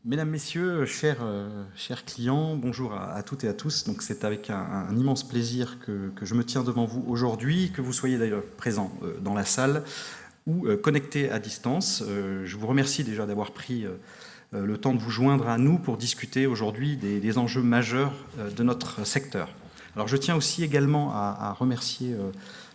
Mesdames, Messieurs, chers clients, bonjour à toutes et à tous. Donc c'est avec un immense plaisir que je me tiens devant vous aujourd'hui, que vous soyez d'ailleurs présents dans la salle ou connectés à distance. Je vous remercie déjà d'avoir pris le temps de vous joindre à nous pour discuter aujourd'hui des enjeux majeurs de notre secteur. Alors je tiens aussi également à remercier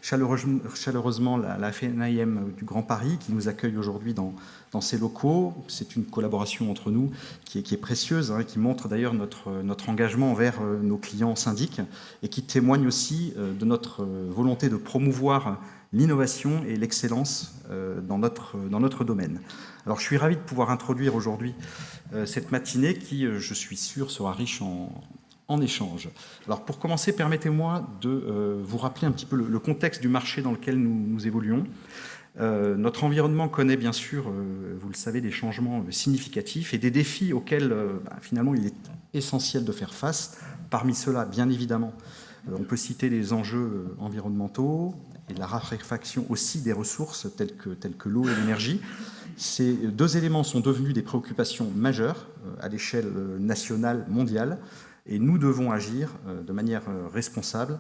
chaleureusement la FNIM du Grand Paris qui nous accueille aujourd'hui dans ses locaux. C'est une collaboration entre nous qui est précieuse, qui montre d'ailleurs notre engagement envers nos clients syndics et qui témoigne aussi de notre volonté de promouvoir l'innovation et l'excellence dans notre domaine. Alors je suis ravi de pouvoir introduire aujourd'hui cette matinée qui, je suis sûr, sera riche en échange. Alors pour commencer, permettez-moi de vous rappeler un petit peu le contexte du marché dans lequel nous évoluons. Notre environnement connaît bien sûr, vous le savez, des changements significatifs et des défis auxquels finalement il est essentiel de faire face. Parmi ceux-là, bien évidemment, on peut citer les enjeux environnementaux et la raréfaction aussi des ressources telles que l'eau et l'énergie. Ces deux éléments sont devenus des préoccupations majeures à l'échelle nationale, mondiale, et nous devons agir de manière responsable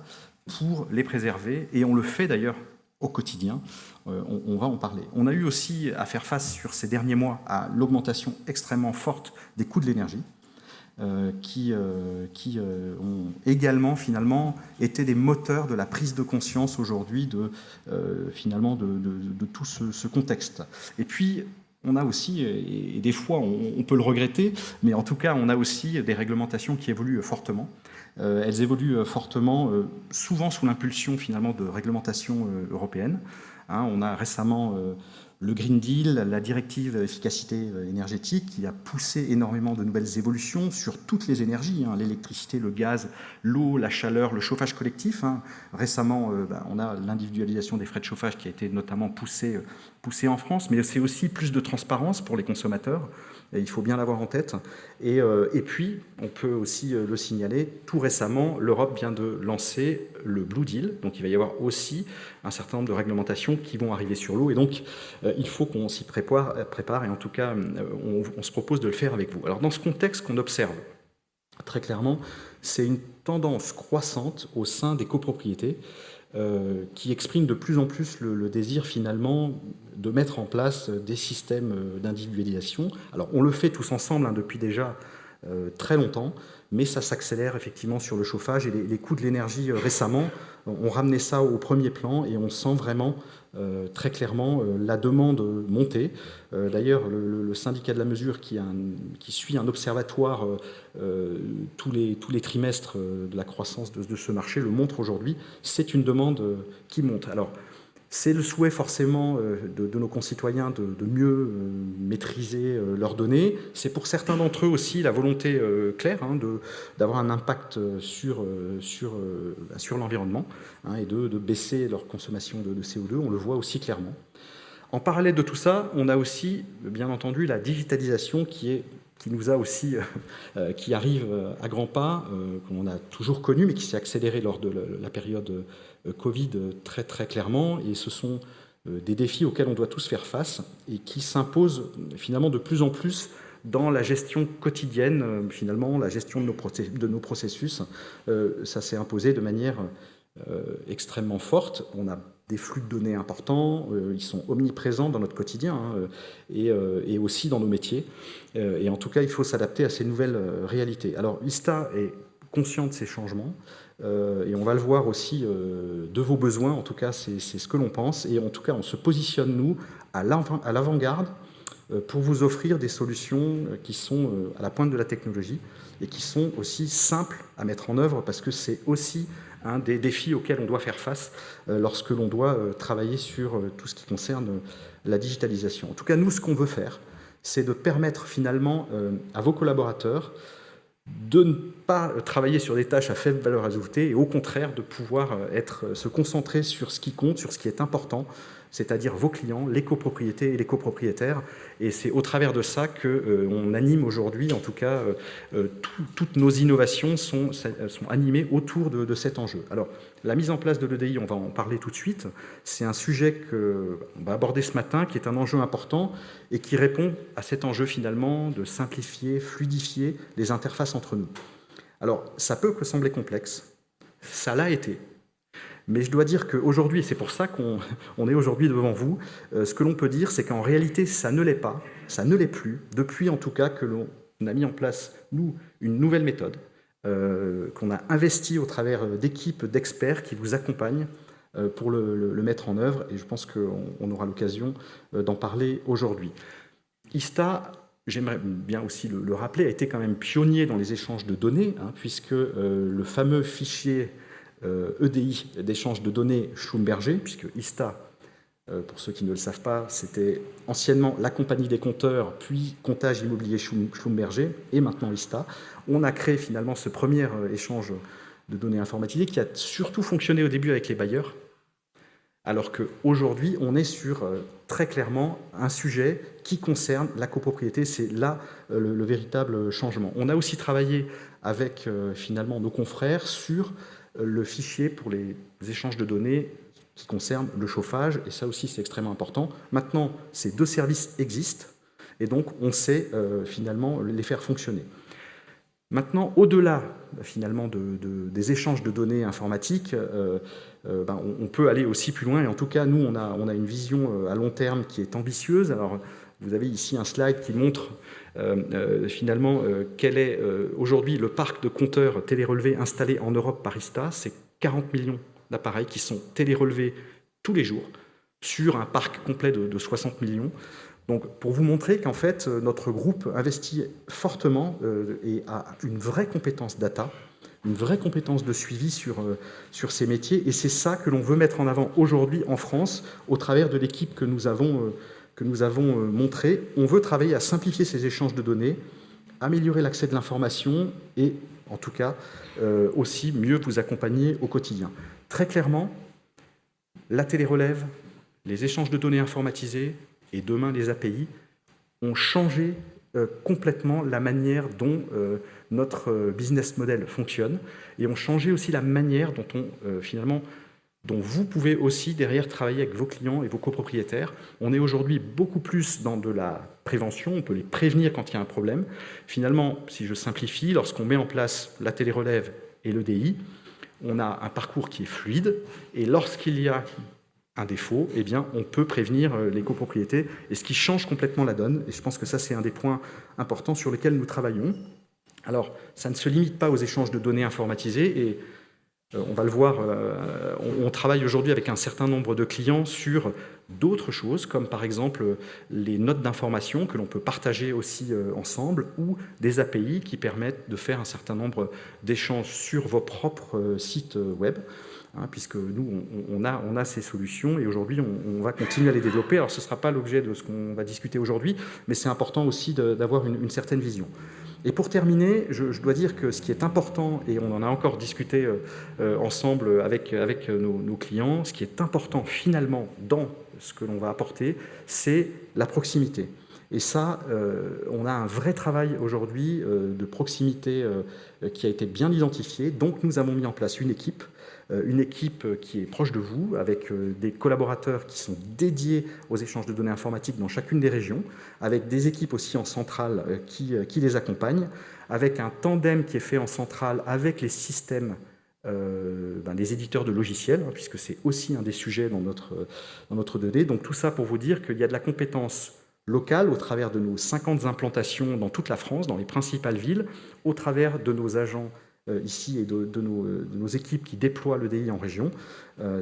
pour les préserver, et on le fait d'ailleurs au quotidien, on va en parler. On a eu aussi à faire face sur ces derniers mois à l'augmentation extrêmement forte des coûts de l'énergie, qui ont également finalement été des moteurs de la prise de conscience aujourd'hui de tout ce contexte. Et puis, on a aussi, et des fois on peut le regretter, mais en tout cas on a aussi des réglementations qui évoluent fortement. Elles évoluent fortement, souvent sous l'impulsion finalement de réglementations européennes. On a récemment le Green Deal, la directive efficacité énergétique qui a poussé énormément de nouvelles évolutions sur toutes les énergies, l'électricité, le gaz, l'eau, la chaleur, le chauffage collectif. Récemment, on a l'individualisation des frais de chauffage qui a été notamment poussée en France, mais c'est aussi plus de transparence pour les consommateurs. Et il faut bien l'avoir en tête. Et puis, on peut aussi le signaler, tout récemment, l'Europe vient de lancer le Blue Deal. Donc, il va y avoir aussi un certain nombre de réglementations qui vont arriver sur l'eau. Et donc, il faut qu'on s'y prépare. Et en tout cas, on se propose de le faire avec vous. Alors, dans ce contexte qu'on observe, très clairement, c'est une tendance croissante au sein des copropriétés qui exprime de plus en plus le désir finalement de mettre en place des systèmes d'individualisation. Alors on le fait tous ensemble depuis déjà très longtemps, mais ça s'accélère effectivement sur le chauffage et les coûts de l'énergie récemment ont ramené ça au premier plan et on sent vraiment très clairement la demande monter. D'ailleurs, le syndicat de la mesure qui suit un observatoire tous les trimestres de la croissance de ce marché le montre aujourd'hui, c'est une demande qui monte. Alors, c'est le souhait forcément de nos concitoyens de mieux maîtriser leurs données. C'est pour certains d'entre eux aussi la volonté claire d'avoir un impact sur l'environnement et de baisser leur consommation de CO2. On le voit aussi clairement. En parallèle de tout ça, on a aussi, bien entendu, la digitalisation qui nous a aussi, qui arrive à grands pas, qu'on a toujours connu, mais qui s'est accélérée lors de la période Covid très très clairement. Et ce sont des défis auxquels on doit tous faire face et qui s'imposent finalement de plus en plus dans la gestion quotidienne, finalement, la gestion de nos processus. Ça s'est imposé de manière extrêmement forte. On a des flux de données importants, ils sont omniprésents dans notre quotidien et aussi dans nos métiers. Et en tout cas, il faut s'adapter à ces nouvelles réalités. Alors, ISTA est conscient de ces changements et on va le voir aussi de vos besoins. En tout cas, c'est ce que l'on pense. Et en tout cas, on se positionne, nous, à l'avant-garde pour vous offrir des solutions qui sont à la pointe de la technologie et qui sont aussi simples à mettre en œuvre parce que c'est aussi un des défis auxquels on doit faire face lorsque l'on doit travailler sur tout ce qui concerne la digitalisation. En tout cas, nous, ce qu'on veut faire, c'est de permettre finalement à vos collaborateurs de ne pas travailler sur des tâches à faible valeur ajoutée et au contraire de pouvoir se concentrer sur ce qui compte, sur ce qui est important, c'est-à-dire vos clients, les copropriétés et les copropriétaires. Et c'est au travers de ça qu'on anime aujourd'hui, en tout cas, toutes nos innovations sont animées autour de cet enjeu. Alors, la mise en place de l'EDI, on va en parler tout de suite, c'est un sujet qu'on va aborder ce matin, qui est un enjeu important et qui répond à cet enjeu finalement de simplifier, fluidifier les interfaces entre nous. Alors, ça peut sembler complexe, ça l'a été. Mais je dois dire qu'aujourd'hui, et c'est pour ça qu'on est aujourd'hui devant vous, ce que l'on peut dire, c'est qu'en réalité, ça ne l'est pas, ça ne l'est plus, depuis en tout cas que l'on a mis en place, nous, une nouvelle méthode, qu'on a investie au travers d'équipes d'experts qui vous accompagnent pour le mettre en œuvre, et je pense qu'on aura l'occasion d'en parler aujourd'hui. ISTA, j'aimerais bien aussi le rappeler, a été quand même pionnier dans les échanges de données, puisque le fameux fichier EDI d'échange de données Schlumberger, puisque ISTA, pour ceux qui ne le savent pas, c'était anciennement la compagnie des compteurs, puis comptage immobilier Schlumberger, et maintenant ISTA. On a créé finalement ce premier échange de données informatisées qui a surtout fonctionné au début avec les bailleurs, alors qu'aujourd'hui, on est sur très clairement un sujet qui concerne la copropriété. C'est là le véritable changement. On a aussi travaillé avec finalement nos confrères sur le fichier pour les échanges de données qui concernent le chauffage, et ça aussi c'est extrêmement important. Maintenant, ces deux services existent, et donc on sait finalement les faire fonctionner. Maintenant, au-delà finalement des échanges de données informatiques, on peut aller aussi plus loin, et en tout cas, nous, on a une vision à long terme qui est ambitieuse. Alors, vous avez ici un slide qui montre finalement quel est aujourd'hui le parc de compteurs télérelevés installés en Europe par ISTA. C'est 40 millions d'appareils qui sont télérelevés tous les jours sur un parc complet de 60 millions. Donc, pour vous montrer qu'en fait, notre groupe investit fortement et a une vraie compétence data, une vraie compétence de suivi sur ces métiers. Et c'est ça que l'on veut mettre en avant aujourd'hui en France au travers de l'équipe que nous avons montrée. On veut travailler à simplifier ces échanges de données, améliorer l'accès de l'information et, en tout cas, aussi mieux vous accompagner au quotidien. Très clairement, la télérelève, les échanges de données informatisés, et demain les API, ont changé complètement la manière dont notre business model fonctionne, et ont changé aussi la manière dont vous pouvez aussi derrière travailler avec vos clients et vos copropriétaires. On est aujourd'hui beaucoup plus dans de la prévention, on peut les prévenir quand il y a un problème. Finalement, si je simplifie, lorsqu'on met en place la télérelève et l'EDI, on a un parcours qui est fluide, et lorsqu'il y a un défaut, eh bien, on peut prévenir les copropriétés, et ce qui change complètement la donne. Et je pense que ça, c'est un des points importants sur lesquels nous travaillons. Alors, ça ne se limite pas aux échanges de données informatisés, et on va le voir, on travaille aujourd'hui avec un certain nombre de clients sur d'autres choses, comme par exemple les notes d'information que l'on peut partager aussi ensemble, ou des API qui permettent de faire un certain nombre d'échanges sur vos propres sites web. Puisque nous, on a ces solutions, et aujourd'hui, on va continuer à les développer. Alors, ce ne sera pas l'objet de ce qu'on va discuter aujourd'hui, mais c'est important aussi d'avoir une certaine vision. Et pour terminer, je dois dire que ce qui est important, et on en a encore discuté ensemble avec nos clients, ce qui est important finalement dans ce que l'on va apporter, c'est la proximité. Et ça, on a un vrai travail aujourd'hui de proximité qui a été bien identifié. Donc, nous avons mis en place une équipe qui est proche de vous, avec des collaborateurs qui sont dédiés aux échanges de données informatiques dans chacune des régions, avec des équipes aussi en centrale qui les accompagnent, avec un tandem qui est fait en centrale avec les systèmes, les éditeurs de logiciels, puisque c'est aussi un des sujets dans notre 2D. Donc tout ça pour vous dire qu'il y a de la compétence locale au travers de nos 50 implantations dans toute la France, dans les principales villes, au travers de nos agents ici et de nos équipes qui déploient l'EDI en région,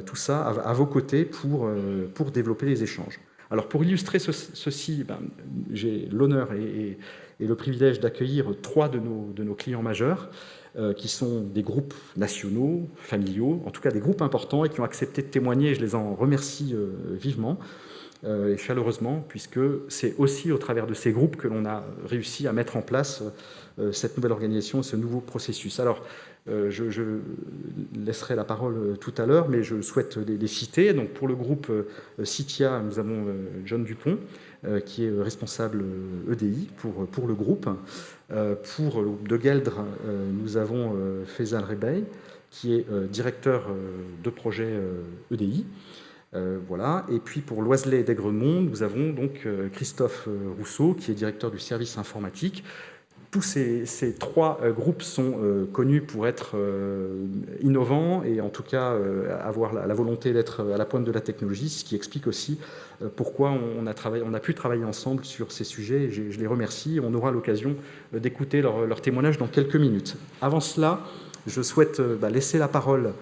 tout ça à vos côtés pour développer les échanges. Alors pour illustrer ceci, j'ai l'honneur et le privilège d'accueillir 3 de nos clients majeurs, qui sont des groupes nationaux, familiaux, en tout cas des groupes importants, et qui ont accepté de témoigner, et je les en remercie vivement. et chaleureusement, puisque c'est aussi au travers de ces groupes que l'on a réussi à mettre en place cette nouvelle organisation, ce nouveau processus. Alors, je laisserai la parole tout à l'heure, mais je souhaite les citer. Donc, pour le groupe CITIA, nous avons John Dupont, qui est responsable EDI pour le groupe. Pour le groupe de Gueldre, nous avons Faisal Rebey, qui est directeur de projet EDI. Voilà. Et puis pour Loiselet et d'Aigremont, nous avons donc Christophe Rousseau, qui est directeur du service informatique. Tous ces trois groupes sont connus pour être innovants et en tout cas avoir la volonté d'être à la pointe de la technologie, ce qui explique aussi pourquoi on a pu travailler ensemble sur ces sujets. Et je les remercie. On aura l'occasion d'écouter leur témoignage dans quelques minutes. Avant cela, je souhaite laisser la parole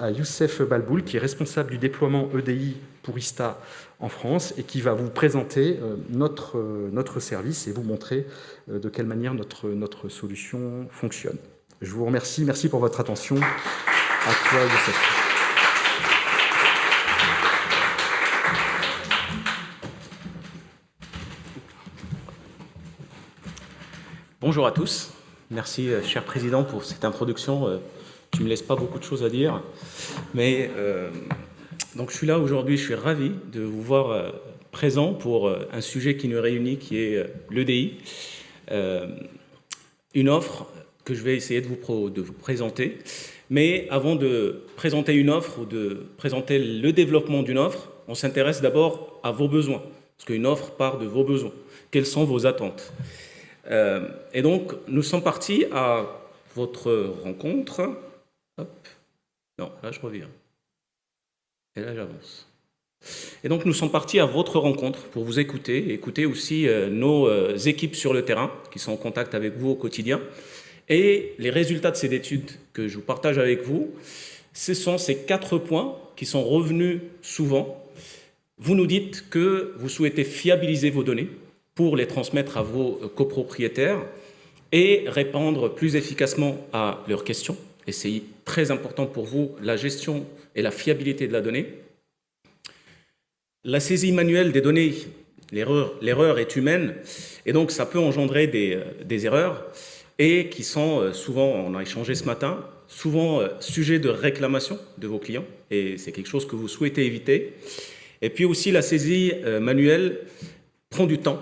à Youssef Balboul, qui est responsable du déploiement EDI pour ISTA en France et qui va vous présenter notre service et vous montrer de quelle manière notre solution fonctionne. Je vous remercie. Merci pour votre attention. À toi, Youssef. Bonjour à tous. Merci, cher Président, pour cette introduction. Tu ne me laisses pas beaucoup de choses à dire. Mais donc je suis là aujourd'hui, je suis ravi de vous voir présent pour un sujet qui nous réunit, qui est l'EDI. Une offre que je vais essayer de vous présenter. Mais avant de présenter une offre ou de présenter le développement d'une offre, on s'intéresse d'abord à vos besoins. Parce qu'une offre part de vos besoins. Quelles sont vos attentes ? Et donc, nous sommes partis à votre rencontre. Hop. Non, là, je reviens. Et là, j'avance. Et donc, nous sommes partis à votre rencontre pour vous écouter, et écouter aussi nos équipes sur le terrain qui sont en contact avec vous au quotidien. Et les résultats de ces études que je vous partage avec vous, ce sont ces 4 points qui sont revenus souvent. Vous nous dites que vous souhaitez fiabiliser vos données pour les transmettre à vos copropriétaires et répondre plus efficacement à leurs questions. Et c'est très important pour vous, la gestion et la fiabilité de la donnée. La saisie manuelle des données, l'erreur est humaine, et donc ça peut engendrer des erreurs, et qui sont souvent, on a échangé ce matin, souvent sujet de réclamation de vos clients, et c'est quelque chose que vous souhaitez éviter. Et puis aussi, la saisie manuelle prend du temps.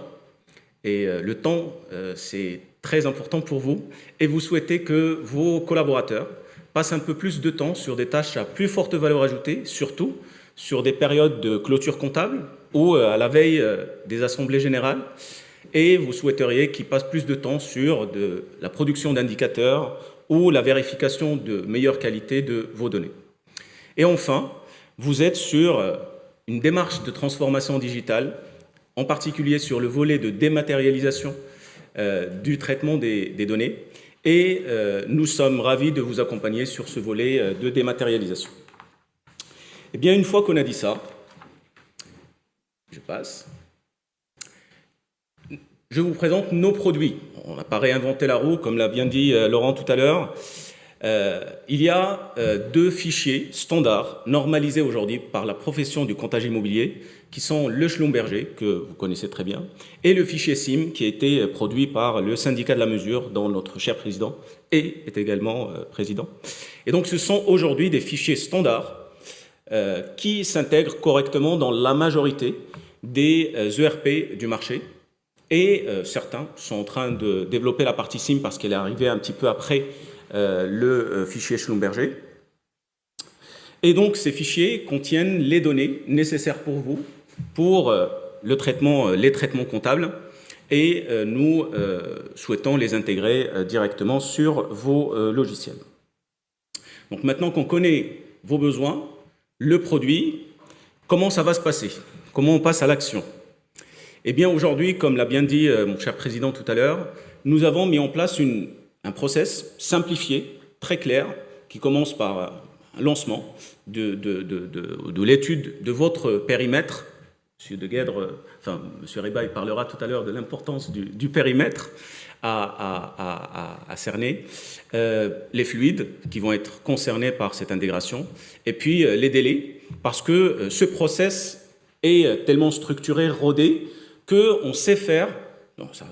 Et le temps, c'est très important pour vous. Et vous souhaitez que vos collaborateurs passent un peu plus de temps sur des tâches à plus forte valeur ajoutée, surtout sur des périodes de clôture comptable ou à la veille des assemblées générales. Et vous souhaiteriez qu'ils passent plus de temps sur la production d'indicateurs ou la vérification de meilleure qualité de vos données. Et enfin, vous êtes sur une démarche de transformation digitale, en particulier sur le volet de dématérialisation du traitement des données. Et nous sommes ravis de vous accompagner sur ce volet de dématérialisation. Eh bien, une fois qu'on a dit ça, je passe. Je vous présente nos produits. On n'a pas réinventé la roue, comme l'a bien dit Laurent tout à l'heure. Il y a 2 fichiers standards normalisés aujourd'hui par la profession du comptage immobilier, qui sont le Schlumberger, que vous connaissez très bien, et le fichier SIM, qui a été produit par le syndicat de la mesure, dont notre cher président est également président. Et donc ce sont aujourd'hui des fichiers standards qui s'intègrent correctement dans la majorité des ERP du marché. Et certains sont en train de développer la partie SIM parce qu'elle est arrivée un petit peu après le fichier Schlumberger. Et donc, ces fichiers contiennent les données nécessaires pour vous, pour les traitements comptables, et nous souhaitons les intégrer directement sur vos logiciels. Donc, maintenant qu'on connaît vos besoins, le produit, comment ça va se passer? Comment on passe à l'action? Eh bien, aujourd'hui, comme l'a bien dit mon cher président tout à l'heure, nous avons mis en place un process simplifié, très clair, qui commence par un lancement de l'étude de votre périmètre. Monsieur de Gueldre, Monsieur Rebey parlera tout à l'heure de l'importance du périmètre à cerner, les fluides qui vont être concernés par cette intégration, et puis les délais, parce que ce process est tellement structuré, rodé, qu'on sait faire,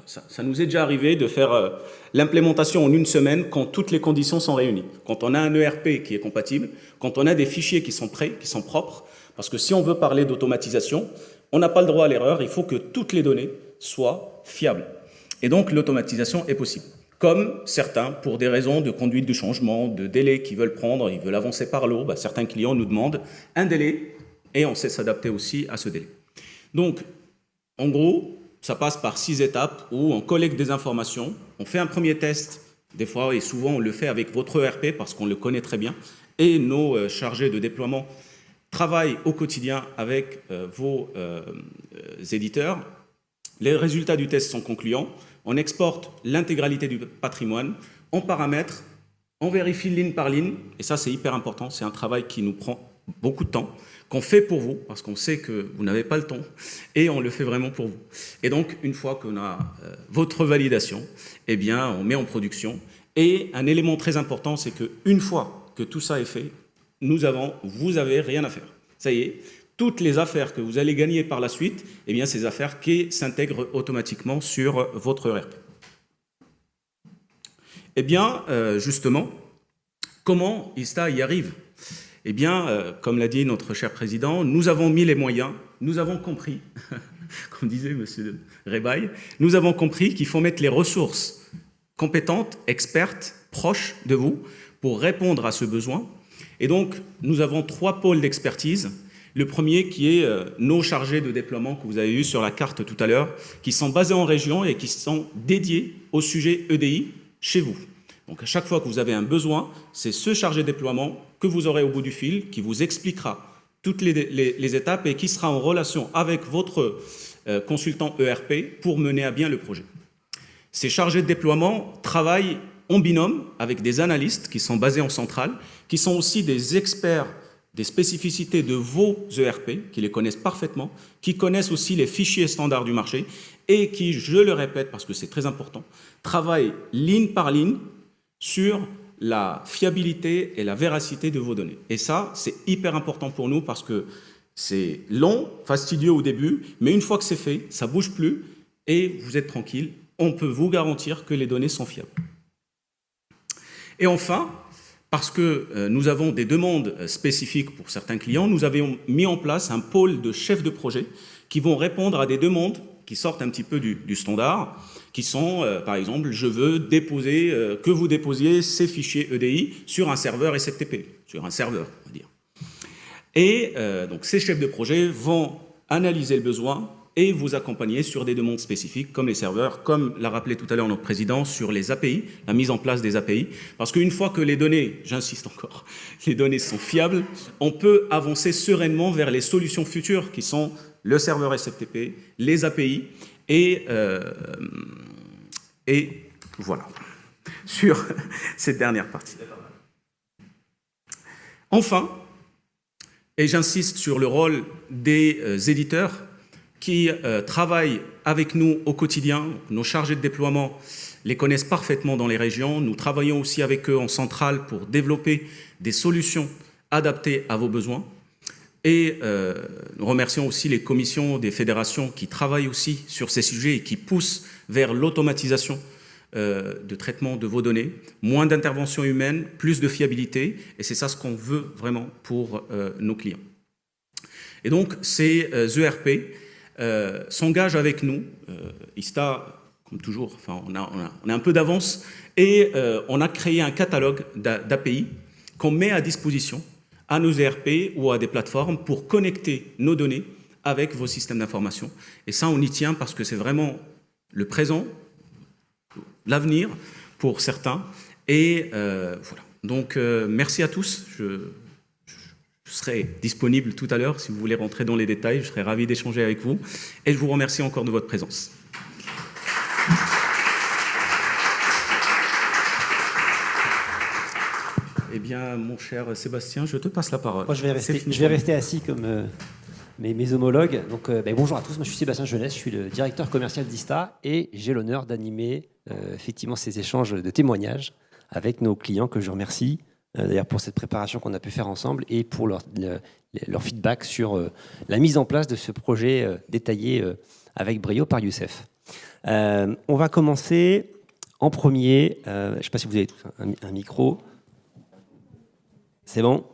ça nous est déjà arrivé de faire l'implémentation en une semaine quand toutes les conditions sont réunies. Quand on a un ERP qui est compatible, quand on a des fichiers qui sont prêts, qui sont propres, parce que si on veut parler d'automatisation, on n'a pas le droit à l'erreur, il faut que toutes les données soient fiables. Et donc l'automatisation est possible. Comme certains, pour des raisons de conduite du changement, de délai qu'ils veulent prendre, ils veulent avancer par l'eau, certains clients nous demandent un délai et on sait s'adapter aussi à ce délai. Donc, en gros, ça passe par 6 étapes où on collecte des informations, on fait un premier test, des fois et souvent on le fait avec votre ERP parce qu'on le connaît très bien, et nos chargés de déploiement travaillent au quotidien avec vos éditeurs. Les résultats du test sont concluants, on exporte l'intégralité du patrimoine, on paramètre, on vérifie ligne par ligne, et ça c'est hyper important, c'est un travail qui nous prend beaucoup de temps, qu'on fait pour vous, parce qu'on sait que vous n'avez pas le temps, et on le fait vraiment pour vous. Et donc, une fois qu'on a votre validation, eh bien, on met en production. Et un élément très important, c'est qu'une fois que tout ça est fait, vous n'avez rien à faire. Ça y est, toutes les affaires que vous allez gagner par la suite, eh bien, ces affaires qui s'intègrent automatiquement sur votre ERP. Eh bien, justement, comment ISTA y arrive ? Eh bien, comme l'a dit notre cher président, nous avons mis les moyens, nous avons compris, comme disait M. Rebaille, nous avons compris qu'il faut mettre les ressources compétentes, expertes, proches de vous, pour répondre à ce besoin. Et donc, nous avons 3 pôles d'expertise. Le premier qui est nos chargés de déploiement que vous avez vus sur la carte tout à l'heure, qui sont basés en région et qui sont dédiés au sujet EDI chez vous. Donc à chaque fois que vous avez un besoin, c'est ce chargé de déploiement que vous aurez au bout du fil qui vous expliquera toutes les étapes et qui sera en relation avec votre consultant ERP pour mener à bien le projet. Ces chargés de déploiement travaillent en binôme avec des analystes qui sont basés en centrale, qui sont aussi des experts des spécificités de vos ERP, qui les connaissent parfaitement, qui connaissent aussi les fichiers standards du marché et qui, je le répète parce que c'est très important, travaillent ligne par ligne sur la fiabilité et la véracité de vos données. Et ça, c'est hyper important pour nous parce que c'est long, fastidieux au début, mais une fois que c'est fait, ça ne bouge plus et vous êtes tranquille. On peut vous garantir que les données sont fiables. Et enfin, parce que nous avons des demandes spécifiques pour certains clients, nous avons mis en place un pôle de chefs de projet qui vont répondre à des demandes qui sortent un petit peu du standard, qui sont, par exemple, je veux déposer, que vous déposiez ces fichiers EDI sur un serveur SFTP, sur un serveur, on va dire. Et donc, ces chefs de projet vont analyser le besoin et vous accompagner sur des demandes spécifiques, comme les serveurs, comme l'a rappelé tout à l'heure notre président, sur les API, la mise en place des API. Parce qu'une fois que les données, j'insiste encore, les données sont fiables, on peut avancer sereinement vers les solutions futures qui sont le serveur SFTP, les API, et voilà, sur cette dernière partie. Enfin, et j'insiste sur le rôle des éditeurs qui travaillent avec nous au quotidien, nos chargés de déploiement les connaissent parfaitement dans les régions, nous travaillons aussi avec eux en centrale pour développer des solutions adaptées à vos besoins. Et nous remercions aussi les commissions des fédérations qui travaillent aussi sur ces sujets et qui poussent vers l'automatisation de traitement de vos données, moins d'intervention humaine, plus de fiabilité, et c'est ça ce qu'on veut vraiment pour nos clients. Et donc, ces ERP s'engagent avec nous. ISTA, comme toujours, enfin, on a un peu d'avance, et on a créé un catalogue d'API qu'on met à disposition à nos ERP ou à des plateformes pour connecter nos données avec vos systèmes d'information. Et ça, on y tient parce que c'est vraiment le présent, l'avenir pour certains. Et voilà. Donc, merci à tous. Je serai disponible tout à l'heure si vous voulez rentrer dans les détails. Je serai ravi d'échanger avec vous. Et je vous remercie encore de votre présence. Eh bien, mon cher Sébastien, je te passe la parole. Moi, je vais rester assis comme mes homologues. Donc, bonjour à tous, moi je suis Sébastien Jeunesse, je suis le directeur commercial d'ISTA et j'ai l'honneur d'animer effectivement ces échanges de témoignages avec nos clients que je remercie d'ailleurs pour cette préparation qu'on a pu faire ensemble et pour leur feedback sur la mise en place de ce projet détaillé avec brio par Youssef. On va commencer en premier. Je ne sais pas si vous avez tous un micro. C'est bon ?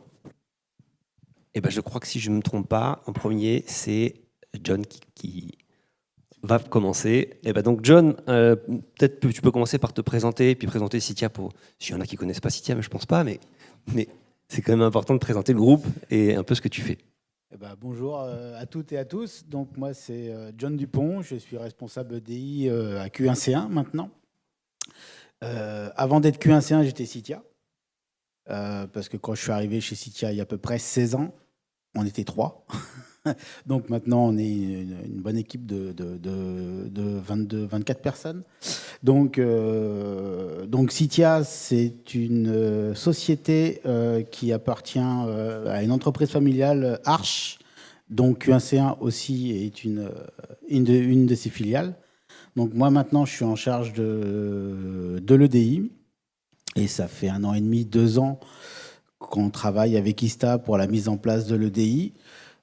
Eh ben, je crois que si je ne me trompe pas, en premier, c'est John qui va commencer. Eh ben, donc John, peut-être que tu peux commencer par te présenter, puis présenter Citia pour... S'il y en a qui ne connaissent pas Citia, mais je ne pense pas, mais c'est quand même important de présenter le groupe et un peu ce que tu fais. Eh ben, bonjour à toutes et à tous. Donc, moi, c'est John Dupont. Je suis responsable EDI à Q1C1 maintenant. Avant d'être Q1C1, j'étais Citia. Parce que quand je suis arrivé chez Citia il y a à peu près 16 ans, on était 3. Donc maintenant, on est une bonne équipe de 22, 24 personnes. Donc Citia, c'est une société qui appartient à une entreprise familiale Arche. Donc Q1C1 aussi est une de ses filiales. Donc moi maintenant, je suis en charge de l'EDI. Et ça fait 1 an et demi, 2 ans qu'on travaille avec ISTA pour la mise en place de l'EDI.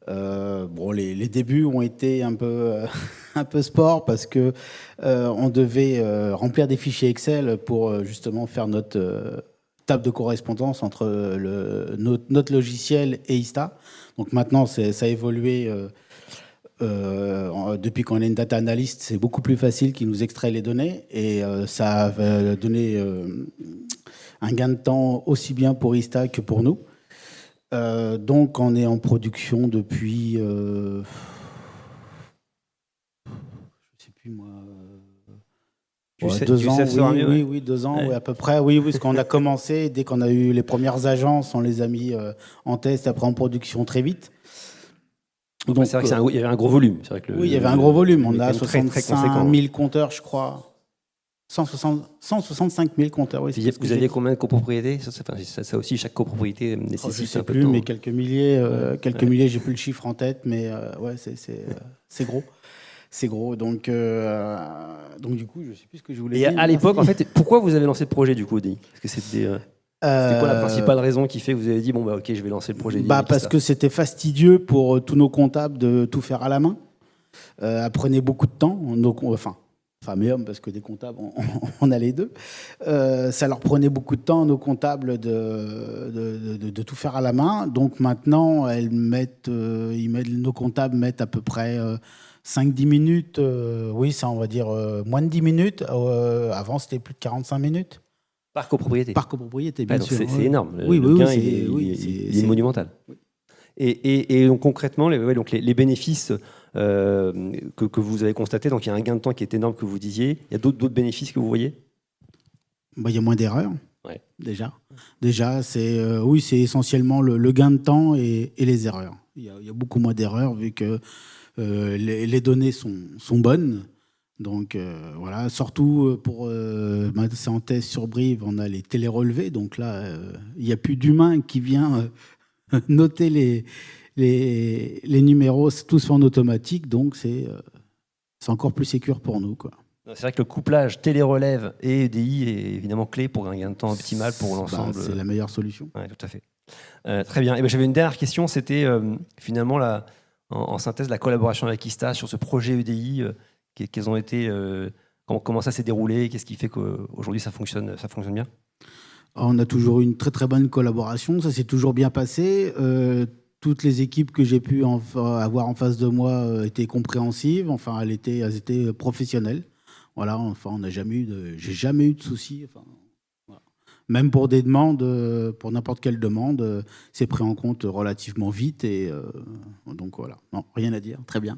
Les débuts ont été un peu sport parce que on devait remplir des fichiers Excel pour justement faire notre table de correspondance entre notre logiciel et ISTA. Donc maintenant, ça a évolué. Depuis qu'on est une data analyst, c'est beaucoup plus facile qu'il nous extrait les données et ça a donné un gain de temps aussi bien pour ISTA que pour nous. Donc on est en production depuis, je sais plus moi, 2 ans. Oui, 2 ans, oui, à peu près. Oui, parce qu'on a commencé dès qu'on a eu les premières agences, on les a mis en test, après en production très vite. Donc, c'est vrai qu'il y avait un gros volume. C'est vrai que oui, il y avait un gros volume. On a 65 000 compteurs, je crois. 165 000 compteurs, oui. Vous aviez combien de copropriétés ? Ça aussi, chaque copropriété nécessite un peu de temps. Je ne sais plus, mais quelques milliers, j'ai plus le chiffre en tête, mais ouais, c'est gros. C'est gros, donc du coup, je ne sais plus ce que je voulais dire. Et à l'époque, en fait, pourquoi vous avez lancé le projet du coup, ODI ? Parce que c'était quoi la principale raison qui fait que vous avez dit, ok, je vais lancer le projet ODI ? Parce que c'était fastidieux pour tous nos comptables de tout faire à la main. Prenait beaucoup de temps, femmes et hommes, parce que des comptables, on a les deux. Ça leur prenait beaucoup de temps, nos comptables, de tout faire à la main. Donc maintenant, nos comptables mettent à peu près 5-10 minutes. Oui, ça, on va dire moins de 10 minutes. Avant, c'était plus de 45 minutes. Par copropriété. Par copropriété, bien sûr. C'est énorme. Oui, le gain, il est monumental. Oui. Et donc, concrètement, les bénéfices que vous avez constatés, donc il y a un gain de temps qui est énorme que vous disiez. Il y a d'autres bénéfices que vous voyez ? Il y a moins d'erreurs, déjà. Déjà, c'est essentiellement le gain de temps et les erreurs. Il y a beaucoup moins d'erreurs vu que les données sont bonnes. Donc voilà, surtout pour c'est en test sur Brive, on a les télérelevés. Donc là, il n'y a plus d'humain qui vient noter les numéros, tout se fait en automatique. Donc c'est encore plus sécure pour nous, quoi. C'est vrai que le couplage télérelève et EDI est évidemment clé pour un gain de temps optimal pour l'ensemble. C'est la meilleure solution. Oui, tout à fait. Très bien. Et j'avais une dernière question, c'était finalement en synthèse la collaboration avec ISTA sur ce projet EDI. Quels ont été, comment ça s'est déroulé ? Qu'est-ce qui fait qu'aujourd'hui ça fonctionne bien ? On a toujours eu une très très bonne collaboration, ça s'est toujours bien passé. Toutes les équipes que j'ai pu avoir en face de moi étaient compréhensives. Enfin, elles étaient professionnelles. Voilà. Enfin, j'ai jamais eu de soucis. Enfin, voilà. Même pour des demandes, pour n'importe quelle demande, c'est pris en compte relativement vite. Et donc voilà. Non, rien à dire. Très bien.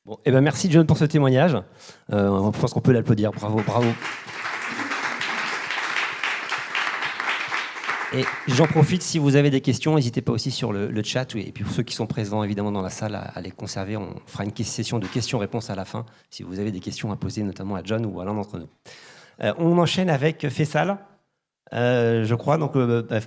Bon, merci John pour ce témoignage. Je pense qu'on peut l'applaudir. Bravo. Et j'en profite, si vous avez des questions, n'hésitez pas aussi sur le chat. Et puis pour ceux qui sont présents évidemment dans la salle, à les conserver. On fera une session de questions-réponses à la fin, si vous avez des questions à poser, notamment à John ou à l'un d'entre nous. On enchaîne avec Faisal, je crois. Donc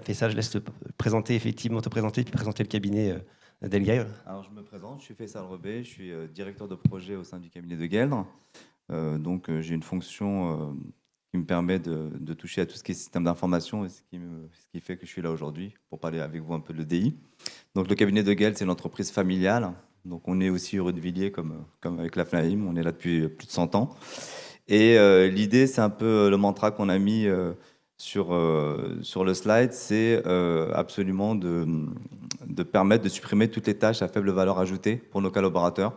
Faisal, je laisse te présenter, puis présenter le cabinet d'Elgaï. Alors je me présente, je suis Faisal Rebé, je suis directeur de projet au sein du cabinet de Gueldre. Donc j'ai une fonction qui me permet de toucher à tout ce qui est système d'information et ce qui fait que je suis là aujourd'hui pour parler avec vous un peu de l'EDI. Donc le cabinet de Gelt, c'est une entreprise familiale. Donc on est aussi heureux de Villiers comme avec la FNAIM, on est là depuis plus de 100 ans. Et l'idée, c'est un peu le mantra qu'on a mis sur le slide, c'est absolument de permettre de supprimer toutes les tâches à faible valeur ajoutée pour nos collaborateurs.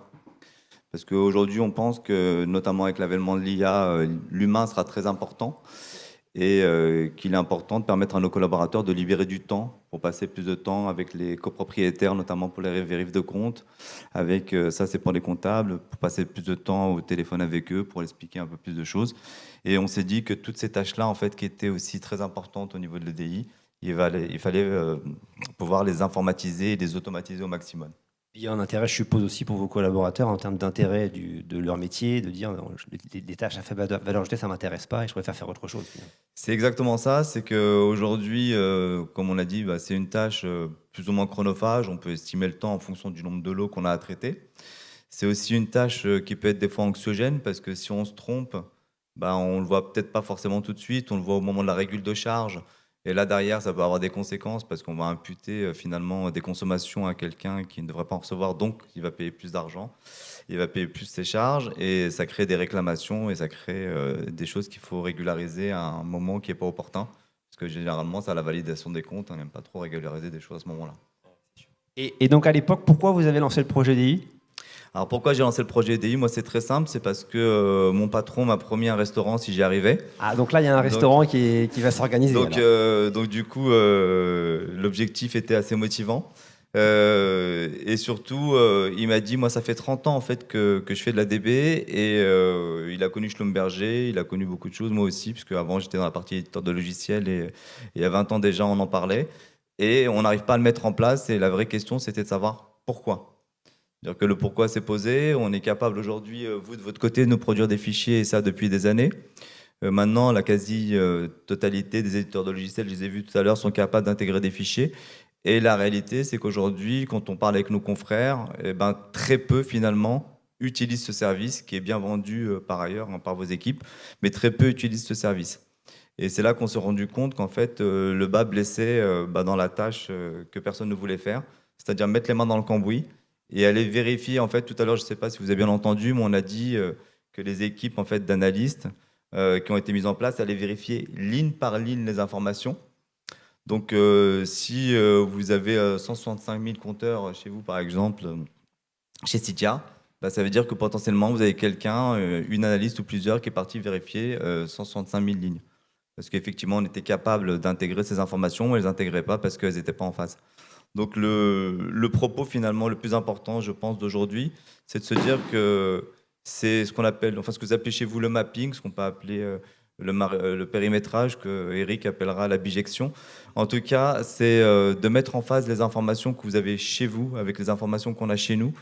Parce qu'aujourd'hui, on pense que, notamment avec l'avènement de l'IA, l'humain sera très important et qu'il est important de permettre à nos collaborateurs de libérer du temps pour passer plus de temps avec les copropriétaires, notamment pour les vérifs de compte. Avec ça, c'est pour les comptables, pour passer plus de temps au téléphone avec eux, pour expliquer un peu plus de choses. Et on s'est dit que toutes ces tâches-là, en fait, qui étaient aussi très importantes au niveau de l'EDI, il fallait pouvoir les informatiser et les automatiser au maximum. Il y a un intérêt, je suppose, aussi pour vos collaborateurs en termes d'intérêt de leur métier, de dire non, les tâches à faible valeur ajoutée, ça ne m'intéresse pas et je préfère faire autre chose. C'est exactement ça, c'est qu'aujourd'hui, comme on l'a dit, c'est une tâche plus ou moins chronophage, on peut estimer le temps en fonction du nombre de lots qu'on a à traiter. C'est aussi une tâche qui peut être des fois anxiogène parce que si on se trompe, on ne le voit peut-être pas forcément tout de suite, on le voit au moment de la régule de charge. Et là, derrière, ça peut avoir des conséquences parce qu'on va imputer finalement des consommations à quelqu'un qui ne devrait pas en recevoir, donc il va payer plus d'argent, il va payer plus ses charges et ça crée des réclamations et ça crée des choses qu'il faut régulariser à un moment qui n'est pas opportun. Parce que généralement, c'est à la validation des comptes, on n'aime pas trop régulariser des choses à ce moment-là. Et donc à l'époque, pourquoi vous avez lancé le projet EDI ? Alors pourquoi j'ai lancé le projet EDI ? Moi, c'est très simple, c'est parce que mon patron m'a promis un restaurant si j'y arrivais. Ah, donc là, il y a un restaurant qui va s'organiser. Donc du coup, l'objectif était assez motivant. Et surtout, il m'a dit, moi, ça fait 30 ans en fait que je fais de la DB et il a connu Schlumberger, il a connu beaucoup de choses, moi aussi, puisque avant j'étais dans la partie éditeur de logiciels et il y a 20 ans déjà, on en parlait. Et on n'arrive pas à le mettre en place et la vraie question, c'était de savoir pourquoi. C'est-à-dire que le pourquoi s'est posé, on est capable aujourd'hui, vous de votre côté, de nous produire des fichiers et ça depuis des années. Maintenant, la quasi-totalité des éditeurs de logiciels, je les ai vus tout à l'heure, sont capables d'intégrer des fichiers. Et la réalité, c'est qu'aujourd'hui, quand on parle avec nos confrères, très peu finalement utilisent ce service qui est bien vendu par ailleurs par vos équipes, mais très peu utilisent ce service. Et c'est là qu'on s'est rendu compte qu'en fait, le bas blessait dans la tâche que personne ne voulait faire, c'est-à-dire mettre les mains dans le cambouis et aller vérifier. En fait, tout à l'heure, je ne sais pas si vous avez bien entendu, mais on a dit que les équipes en fait, d'analystes qui ont été mises en place allaient vérifier ligne par ligne les informations. Donc, si vous avez 165 000 compteurs chez vous, par exemple, chez Citia, ça veut dire que potentiellement, vous avez quelqu'un, une analyste ou plusieurs, qui est parti vérifier 165 000 lignes. Parce qu'effectivement, on était capable d'intégrer ces informations, mais on ne les intégrait pas parce qu'elles n'étaient pas en phase. Donc le propos finalement le plus important, je pense, d'aujourd'hui, c'est de se dire que c'est ce qu'on appelle, enfin ce que vous appelez chez vous le mapping, ce qu'on peut appeler le périmétrage, que Eric appellera la bijection. En tout cas, c'est de mettre en phase les informations que vous avez chez vous avec les informations qu'on a chez nous.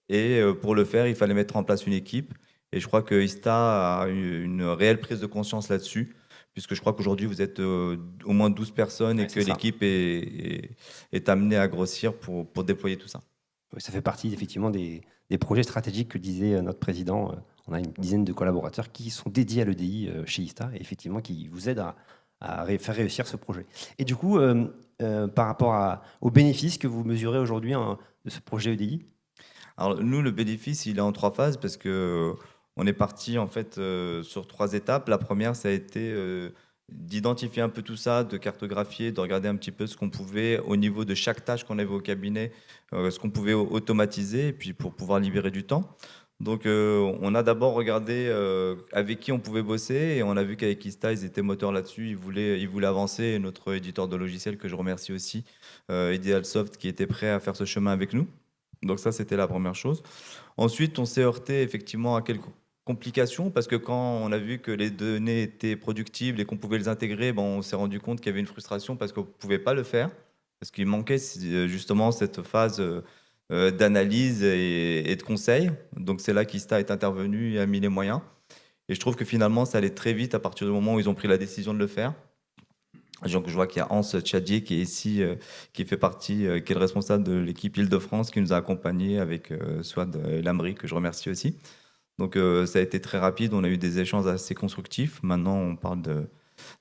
Et pour le faire, il fallait mettre en place une équipe. Et je crois que ISTA a une réelle prise de conscience là-dessus, puisque je crois qu'aujourd'hui, vous êtes au moins 12 personnes et que l'équipe est amenée à grossir pour déployer tout ça. Oui, ça fait partie effectivement des projets stratégiques que disait notre président. On a une dizaine de collaborateurs qui sont dédiés à l'EDI chez ISTA et effectivement qui vous aident à faire réussir ce projet. Et du coup, par rapport aux bénéfices que vous mesurez aujourd'hui de ce projet EDI ? Alors nous, le bénéfice, il est en 3 phases parce que on est parti en fait sur 3 étapes. La première, ça a été d'identifier un peu tout ça, de cartographier, de regarder un petit peu ce qu'on pouvait au niveau de chaque tâche qu'on avait au cabinet, ce qu'on pouvait automatiser, et puis pour pouvoir libérer du temps. Donc on a d'abord regardé avec qui on pouvait bosser et on a vu qu'avec ISTA, ils étaient moteurs là-dessus, ils voulaient avancer. Et notre éditeur de logiciels, que je remercie aussi, Idealsoft, qui était prêt à faire ce chemin avec nous. Donc ça, c'était la première chose. Ensuite, on s'est heurté effectivement à quelques complications parce que quand on a vu que les données étaient productibles et qu'on pouvait les intégrer, on s'est rendu compte qu'il y avait une frustration parce qu'on ne pouvait pas le faire, parce qu'il manquait justement cette phase d'analyse et de conseil. Donc c'est là qu'ISTA est intervenu et a mis les moyens. Et je trouve que finalement, ça allait très vite à partir du moment où ils ont pris la décision de le faire. Donc, je vois qu'il y a Hans Tchadier qui est ici, qui fait partie, qui est le responsable de l'équipe Île-de-France, qui nous a accompagnés avec Swad Lamry, que je remercie aussi. Donc ça a été très rapide, on a eu des échanges assez constructifs. Maintenant, on parle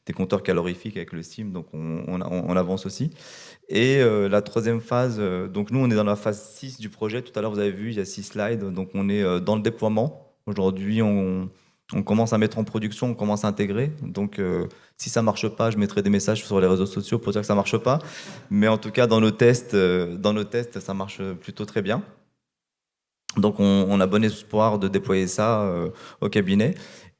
des compteurs calorifiques avec le steam, donc on avance aussi. Et la troisième phase, donc nous on est dans la phase 6 du projet. Tout à l'heure vous avez vu, il y a 6 slides, donc on est dans le déploiement. Aujourd'hui on commence à mettre en production, on commence à intégrer. Donc si ça marche pas, je mettrai des messages sur les réseaux sociaux pour dire que ça marche pas. Mais en tout cas dans nos tests, ça marche plutôt très bien. Donc on a bon espoir de déployer ça au cabinet.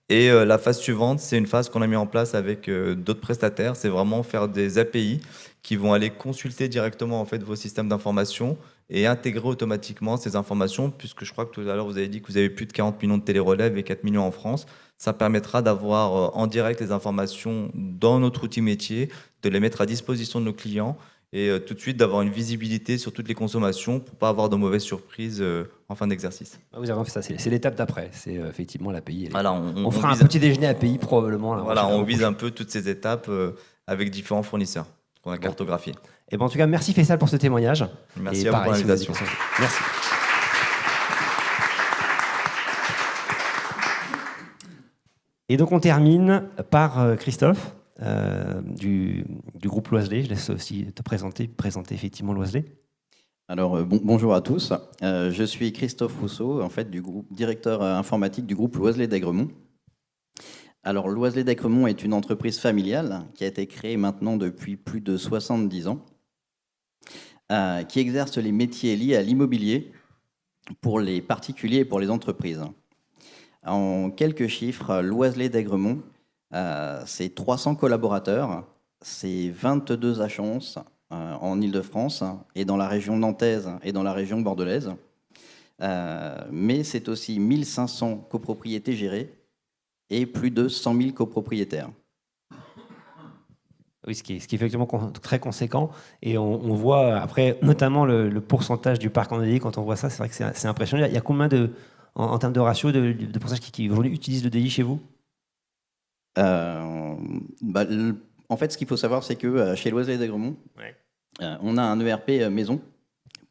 Et la phase suivante, c'est une phase qu'on a mis en place avec d'autres prestataires. C'est vraiment faire des API qui vont aller consulter directement en fait vos systèmes d'information et intégrer automatiquement ces informations, puisque je crois que tout à l'heure vous avez dit que vous avez plus de 40 millions de télérelèves et 4 millions en France. Ça permettra d'avoir en direct les informations dans notre outil métier, de les mettre à disposition de nos clients et tout de suite d'avoir une visibilité sur toutes les consommations pour pas avoir de mauvaises surprises en fin d'exercice. Vous avez fait ça, c'est l'étape d'après, c'est effectivement l'API. Voilà, on fera un petit déjeuner API probablement. Là, voilà, on vise un peu toutes ces étapes avec différents fournisseurs qu'on a cartographiés. Et ben, en tout cas, merci Faisal pour ce témoignage. Merci à vous pour l'invitation. Merci. Et donc on termine par Christophe du groupe Loiselet. Je laisse aussi te présenter effectivement Loiselet. Alors bonjour à tous. Je suis Christophe Rousseau, en fait directeur informatique du groupe Loiselet d'Aigremont. Alors Loiselet d'Aigremont est une entreprise familiale qui a été créée maintenant depuis plus de 70 ans, qui exerce les métiers liés à l'immobilier pour les particuliers et pour les entreprises. En quelques chiffres, Loiselet d'Aigremont, c'est 300 collaborateurs, c'est 22 agences en Île-de-France et dans la région nantaise et dans la région bordelaise. Mais c'est aussi 1500 copropriétés gérées et plus de 100 000 copropriétaires. Oui, ce qui est effectivement très conséquent. Et on voit après, notamment le pourcentage du parc en EDI, quand on voit ça, c'est vrai que c'est impressionnant. Il y a combien en termes de ratio de pourcentage qui aujourd'hui utilisent l'EDI chez vous? En fait, ce qu'il faut savoir, c'est que chez Loiselet d'Aigremont, on a un ERP maison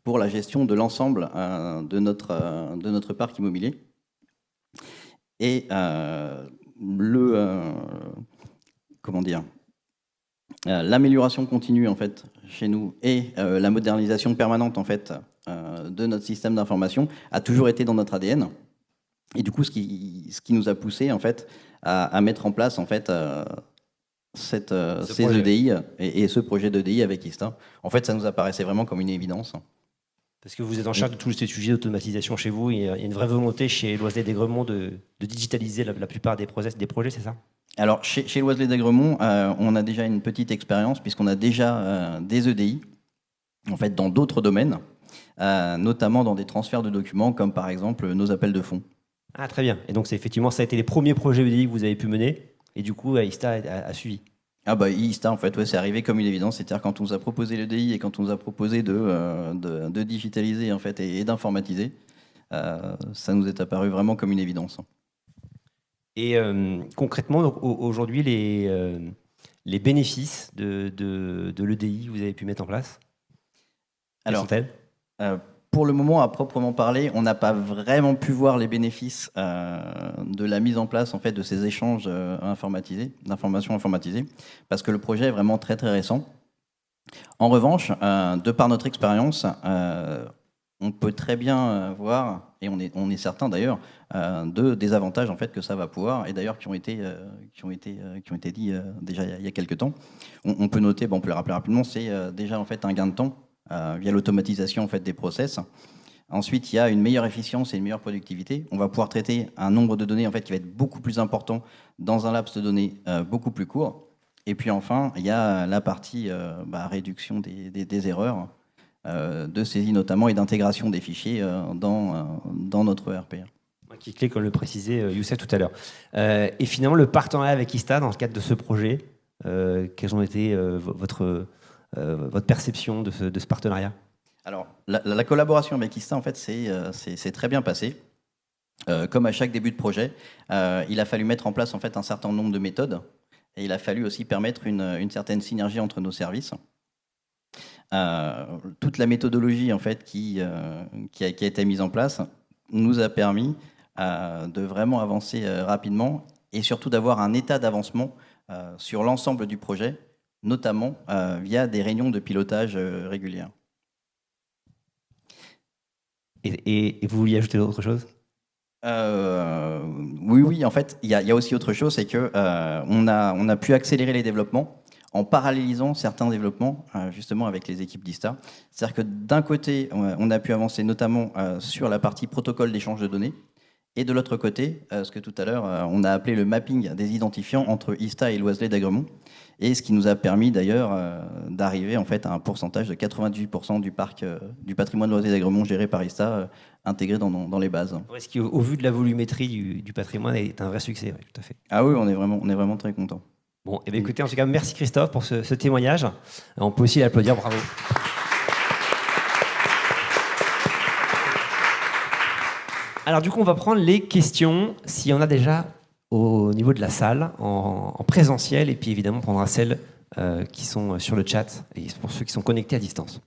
pour la gestion de l'ensemble de notre parc immobilier. Et l'amélioration continue en fait chez nous et la modernisation permanente en fait de notre système d'information a toujours été dans notre ADN. Et du coup, ce qui nous a poussé en fait à mettre en place en fait ces EDI et ce projet d'EDI avec Ista. En fait, ça nous apparaissait vraiment comme une évidence. Parce que vous êtes en charge de tous ces sujets d'automatisation chez vous. Il y a une vraie volonté chez Loiselet d'Aigremont de digitaliser la plupart des projets, c'est ça? Alors, chez Loiselet d'Aigremont, on a déjà une petite expérience puisqu'on a déjà des EDI en fait, dans d'autres domaines, notamment dans des transferts de documents comme par exemple nos appels de fonds. Ah, très bien. Et donc, effectivement, ça a été les premiers projets EDI que vous avez pu mener. Et du coup, Ista a suivi. Ah bah Ista, en fait, c'est arrivé comme une évidence. C'est-à-dire quand on nous a proposé l'EDI et quand on nous a proposé de digitaliser en fait, et d'informatiser, ça nous est apparu vraiment comme une évidence. Et concrètement, donc, aujourd'hui, les bénéfices de l'EDI que vous avez pu mettre en place, quels sont-elles ? Pour le moment, à proprement parler, on n'a pas vraiment pu voir les bénéfices de la mise en place en fait, de ces échanges d'informations informatisées, parce que le projet est vraiment très très récent. En revanche, de par notre expérience, on peut très bien voir, et on est certain d'ailleurs, des avantages en fait, que ça va pouvoir, et d'ailleurs qui ont été dits déjà il y a quelques temps. On peut noter, on peut le rappeler rapidement, c'est déjà en fait, un gain de temps via l'automatisation en fait, des process. Ensuite, il y a une meilleure efficience et une meilleure productivité. On va pouvoir traiter un nombre de données en fait, qui va être beaucoup plus important dans un laps de données beaucoup plus court. Et puis enfin, il y a la partie réduction des erreurs, de saisie notamment et d'intégration des fichiers dans notre ERP. Qui est clé, comme le précisait Youssef tout à l'heure. Et finalement, le partenariat avec Ista dans le cadre de ce projet, quelles ont été votre perception de ce partenariat? Alors, la collaboration avec Ista, en fait, c'est très bien passé. Comme à chaque début de projet, il a fallu mettre en place en fait, un certain nombre de méthodes et il a fallu aussi permettre une certaine synergie entre nos services. Toute la méthodologie en fait, qui a été mise en place nous a permis de vraiment avancer rapidement et surtout d'avoir un état d'avancement sur l'ensemble du projet, notamment via des réunions de pilotage régulières. Et vous vouliez ajouter autre chose ? Oui, en fait, il y a aussi autre chose, c'est que on a pu accélérer les développements en parallélisant certains développements, justement avec les équipes d'ISTA. C'est-à-dire que d'un côté, on a pu avancer notamment sur la partie protocole d'échange de données, et de l'autre côté, ce que tout à l'heure, on a appelé le mapping des identifiants entre ISTA et l'Oiselay d'Agremont, et ce qui nous a permis d'ailleurs d'arriver en fait à un pourcentage de 98% du parc du patrimoine de l'Oiselay d'Agremont géré par ISTA intégré dans les bases. Ce qui, au vu de la volumétrie du patrimoine, est un vrai succès, oui, tout à fait. Ah oui, on est vraiment très contents. Bon, et bien écoutez, en tout cas, merci Christophe pour ce témoignage. On peut aussi l'applaudir, bravo. Alors du coup, on va prendre les questions, s'il y en a déjà au niveau de la salle, en présentiel, et puis évidemment, on prendra celles qui sont sur le chat, et pour ceux qui sont connectés à distance.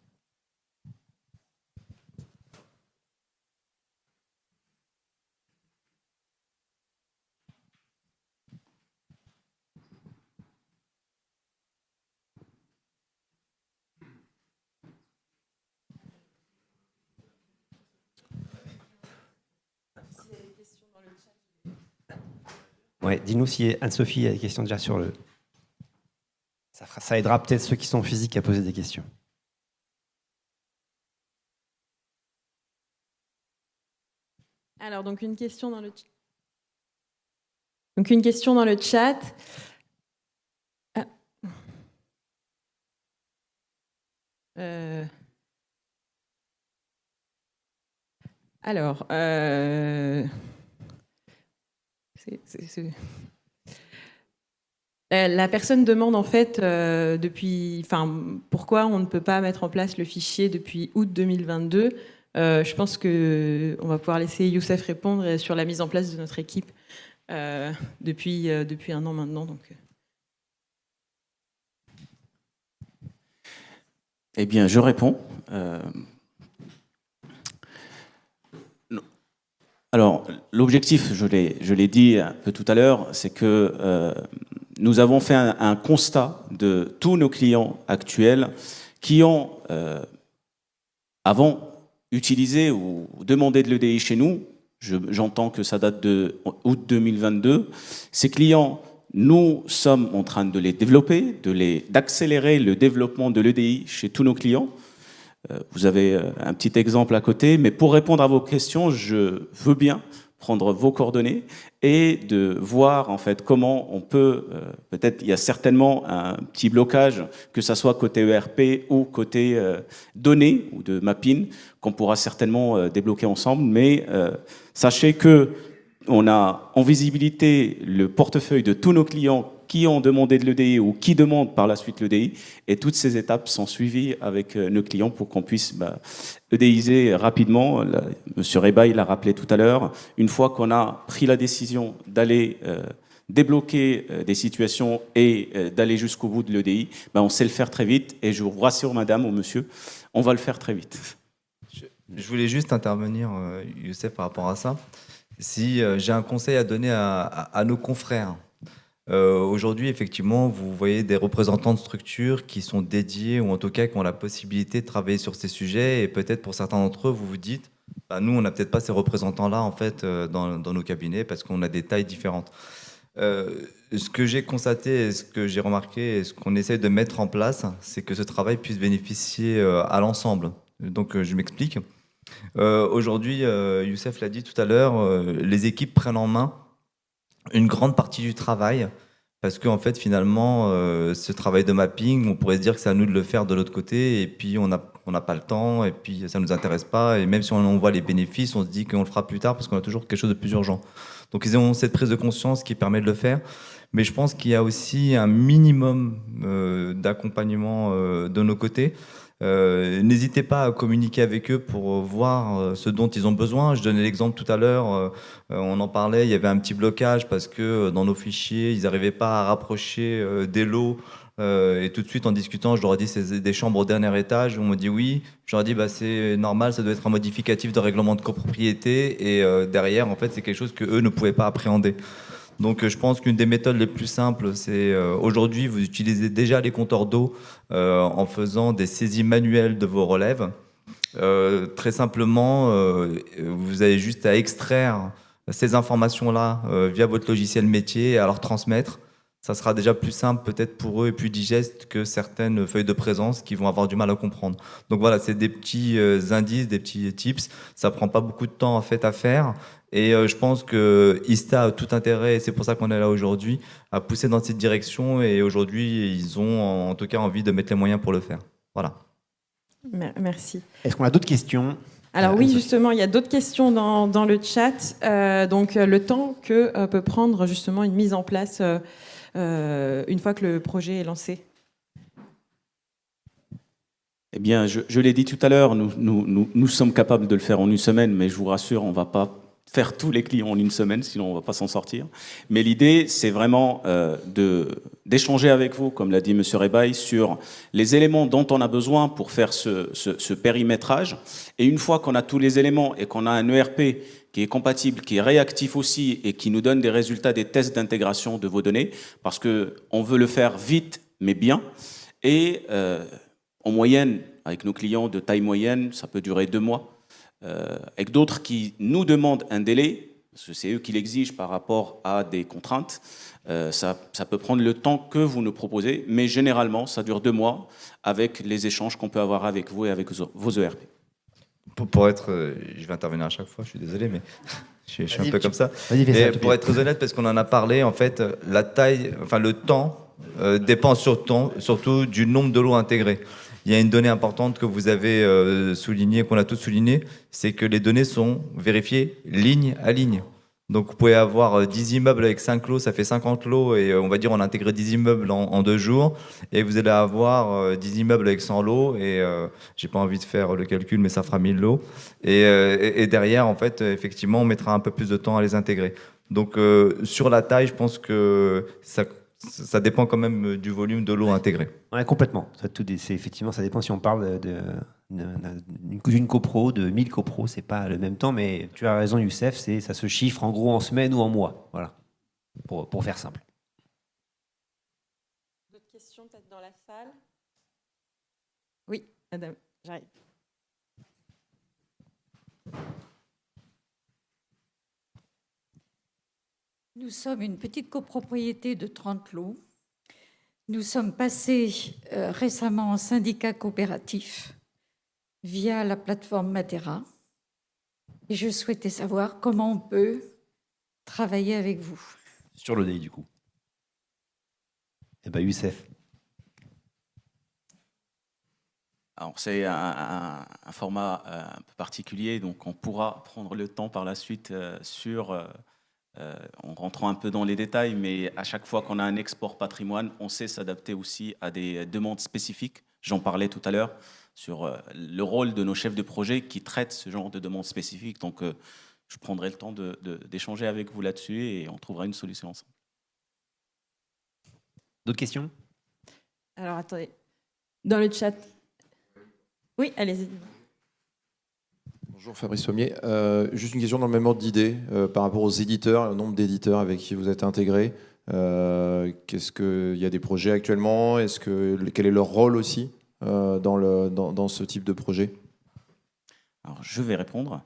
Ouais, dis-nous si Anne-Sophie a des questions déjà sur le... Ça aidera peut-être ceux qui sont physiques à poser des questions. Alors, donc une question dans le chat. Donc une question dans le chat. Ah. Alors, la personne demande en fait pourquoi on ne peut pas mettre en place le fichier depuis août 2022. Je pense qu'on va pouvoir laisser Youssef répondre sur la mise en place de notre équipe depuis un an maintenant. Donc. Eh bien, je réponds. Alors, l'objectif, je l'ai dit un peu tout à l'heure, c'est que nous avons fait un constat de tous nos clients actuels qui ont, avant, utilisé ou demandé de l'EDI chez nous. J'entends que ça date de août 2022. Ces clients, nous sommes en train de les développer, d'accélérer le développement de l'EDI chez tous nos clients. Vous avez un petit exemple à côté, mais pour répondre à vos questions, je veux bien prendre vos coordonnées et de voir en fait comment on peut, peut-être il y a certainement un petit blocage, que ça soit côté ERP ou côté données ou de mapping, qu'on pourra certainement débloquer ensemble, mais sachez que on a en visibilité le portefeuille de tous nos clients qui ont demandé de l'EDI ou qui demandent par la suite l'EDI, et toutes ces étapes sont suivies avec nos clients pour qu'on puisse EDIser rapidement. Monsieur Reba, il l'a rappelé tout à l'heure, une fois qu'on a pris la décision d'aller débloquer des situations et d'aller jusqu'au bout de l'EDI, on sait le faire très vite, et je vous rassure madame ou monsieur, on va le faire très vite. Je voulais juste intervenir, Youssef, par rapport à ça. Si j'ai un conseil à donner à nos confrères, aujourd'hui, effectivement, vous voyez des représentants de structures qui sont dédiés ou en tout cas qui ont la possibilité de travailler sur ces sujets, et peut-être pour certains d'entre eux, vous vous dites nous, on n'a peut-être pas ces représentants-là en fait, dans nos cabinets parce qu'on a des tailles différentes. Ce que j'ai constaté et ce que j'ai remarqué et ce qu'on essaie de mettre en place, c'est que ce travail puisse bénéficier à l'ensemble. Donc, je m'explique. Aujourd'hui, Youssef l'a dit tout à l'heure, les équipes prennent en main une grande partie du travail, parce qu'en fait, finalement, ce travail de mapping, on pourrait se dire que c'est à nous de le faire de l'autre côté, et puis on n'a pas le temps, et puis ça ne nous intéresse pas, et même si on voit les bénéfices, on se dit qu'on le fera plus tard, parce qu'on a toujours quelque chose de plus urgent. Donc ils ont cette prise de conscience qui permet de le faire, mais je pense qu'il y a aussi un minimum d'accompagnement de nos côtés. N'hésitez pas à communiquer avec eux pour voir ce dont ils ont besoin. Je donnais l'exemple tout à l'heure, on en parlait, il y avait un petit blocage parce que dans nos fichiers, ils n'arrivaient pas à rapprocher des lots Et tout de suite, en discutant, je leur ai dit c'est des chambres au dernier étage. On me dit oui. Je leur ai dit c'est normal, ça doit être un modificatif de règlement de copropriété. Et derrière, en fait, c'est quelque chose que eux ne pouvaient pas appréhender. Donc je pense qu'une des méthodes les plus simples, c'est aujourd'hui, vous utilisez déjà les compteurs d'eau en faisant des saisies manuelles de vos relèves. Très simplement, vous avez juste à extraire ces informations-là via votre logiciel métier et à leur transmettre. Ça sera déjà plus simple peut-être pour eux et plus digeste que certaines feuilles de présence qui vont avoir du mal à comprendre. Donc voilà, c'est des petits indices, des petits tips. Ça prend pas beaucoup de temps en fait à faire. Et je pense que ISTA a tout intérêt, et c'est pour ça qu'on est là aujourd'hui, à pousser dans cette direction. Et aujourd'hui, ils ont en tout cas envie de mettre les moyens pour le faire. Voilà. Merci. Est-ce qu'on a d'autres questions ? Alors oui, justement, il y a d'autres questions dans le chat. Donc le temps que peut prendre justement une mise en place une fois que le projet est lancé. Eh bien, je l'ai dit tout à l'heure, nous sommes capables de le faire en une semaine, mais je vous rassure, on ne va pas faire tous les clients en une semaine, sinon on ne va pas s'en sortir. Mais l'idée, c'est vraiment d'échanger avec vous, comme l'a dit M. Rebaille, sur les éléments dont on a besoin pour faire ce périmétrage. Et une fois qu'on a tous les éléments et qu'on a un ERP qui est compatible, qui est réactif aussi et qui nous donne des résultats des tests d'intégration de vos données, parce qu'on veut le faire vite, mais bien. Et en moyenne, avec nos clients de taille moyenne, ça peut durer 2 mois. Avec d'autres qui nous demandent un délai, parce que c'est eux qui l'exigent par rapport à des contraintes, ça peut prendre le temps que vous nous proposez, mais généralement, ça dure 2 mois avec les échanges qu'on peut avoir avec vous et avec vos ERP. Pour être, je vais intervenir à chaque fois, je suis désolé, mais je suis un peu comme ça. Vas-y, pour être très honnête, parce qu'on en a parlé, en fait, la taille, enfin le temps dépend surtout du nombre de lots intégrés. Il y a une donnée importante que vous avez soulignée, qu'on a tous soulignée, c'est que les données sont vérifiées ligne à ligne. Donc vous pouvez avoir 10 immeubles avec 5 lots, ça fait 50 lots, et on va dire on a intégré 10 immeubles en 2 jours, et vous allez avoir 10 immeubles avec 100 lots, et j'ai pas envie de faire le calcul, mais ça fera 1000 lots. Et derrière, en fait, effectivement, on mettra un peu plus de temps à les intégrer. Donc sur la taille, je pense que ça dépend quand même du volume de lots intégrés. Ouais, complètement. Effectivement, ça dépend si on parle d'une copro, de 1000 copros, c'est pas le même temps, mais tu as raison, Youssef, ça se chiffre en gros en semaines ou en mois, voilà, pour faire simple. D'autres questions peut-être dans la salle ? Oui, madame, j'arrive. Nous sommes une petite copropriété de 30 lots. Nous sommes passés récemment en syndicat coopératif via la plateforme Matera. Et je souhaitais savoir comment on peut travailler avec vous. Sur le DI, du coup. Eh bien, Youssef. Alors, c'est un format un peu particulier, donc on pourra prendre le temps par la suite en rentrant un peu dans les détails, mais à chaque fois qu'on a un export patrimoine, on sait s'adapter aussi à des demandes spécifiques. J'en parlais tout à l'heure sur le rôle de nos chefs de projet qui traitent ce genre de demandes spécifiques. Donc, je prendrai le temps d'échanger avec vous là-dessus et on trouvera une solution ensemble. D'autres questions ? Alors, attendez. Dans le chat. Oui, allez-y. Bonjour Fabrice Sommier. Juste une question dans le même ordre d'idée par rapport aux éditeurs, au nombre d'éditeurs avec qui vous êtes intégrés. Qu'est-ce qu'il y a des projets actuellement ? Quel est leur rôle aussi dans ce type de projet ? Alors, je vais répondre.